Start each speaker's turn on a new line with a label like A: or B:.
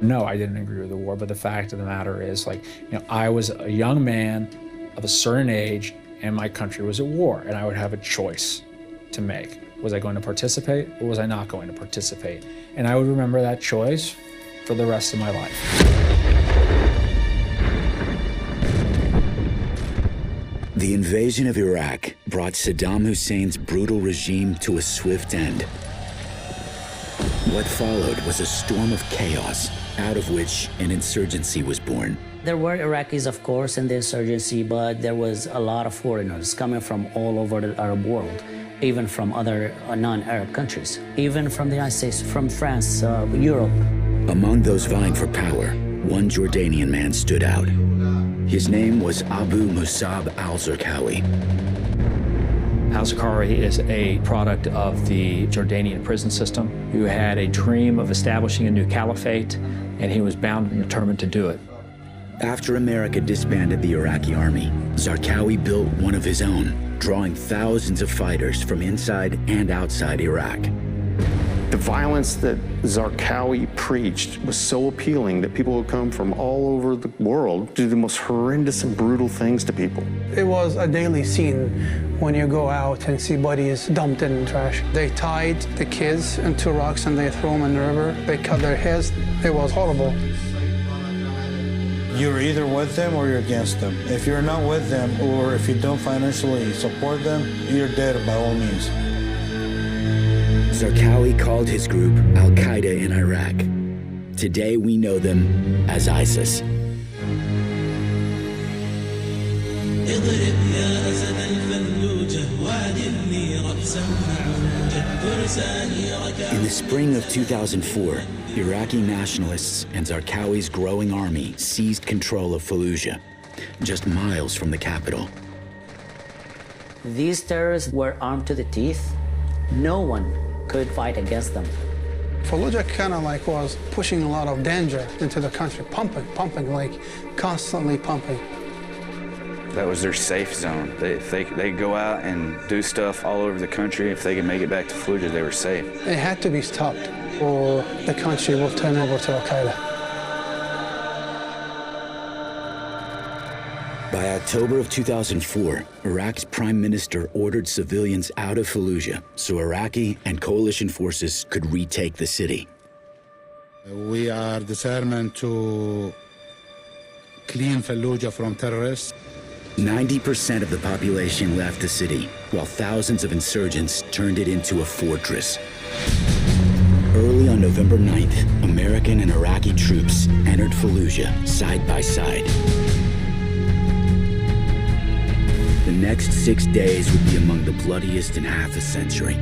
A: No, I didn't agree with the war, but the fact of the matter is, I was a young man of a certain age, and my country was at war, and I would have a choice to make. Was I going to participate, or was I not going to participate? And I would remember that choice for the rest of my life.
B: The invasion of Iraq brought Saddam Hussein's brutal regime to a swift end. What followed was a storm of chaos, out of which an insurgency was born.
C: There were Iraqis, of course, in the insurgency, but there was a lot of foreigners coming from all over the Arab world, even from other non-Arab countries, even from the United States, from France, Europe.
B: Among those vying for power, one Jordanian man stood out. His name was Abu Musab al-Zarqawi.
D: Al-Zarqawi is a product of the Jordanian prison system, who had a dream of establishing a new caliphate, and he was bound and determined to do it.
B: After America disbanded the Iraqi army, Zarqawi built one of his own, drawing thousands of fighters from inside and outside Iraq.
E: The violence that Zarqawi preached was so appealing that people would come from all over the world to do the most horrendous and brutal things to people.
F: It was a daily scene when you go out and see bodies dumped in the trash. They tied the kids into rocks and they threw them in the river. They cut their heads. It was horrible.
G: You're either with them or you're against them. If you're not with them, or if you don't financially support them, you're dead by all means.
B: Zarqawi called his group Al-Qaeda in Iraq. Today we know them as ISIS. In the spring of 2004, Iraqi nationalists and Zarqawi's growing army seized control of Fallujah, just miles from the capital.
C: These terrorists were armed to the teeth. No one could fight against them.
F: Fallujah kind of was pushing a lot of danger into the country, pumping, constantly pumping.
H: That was their safe zone. They go out and do stuff all over the country. If they could make it back to Fallujah, they were safe.
F: It had to be stopped, or the country will turn over to Al-Qaeda.
B: By October of 2004, Iraq's prime minister ordered civilians out of Fallujah so Iraqi and coalition forces could retake the city.
I: We are determined to clean Fallujah from terrorists.
B: 90% of the population left the city, while thousands of insurgents turned it into a fortress. Early on November 9th, American and Iraqi troops entered Fallujah side by side. The next 6 days would be among the bloodiest in half a century.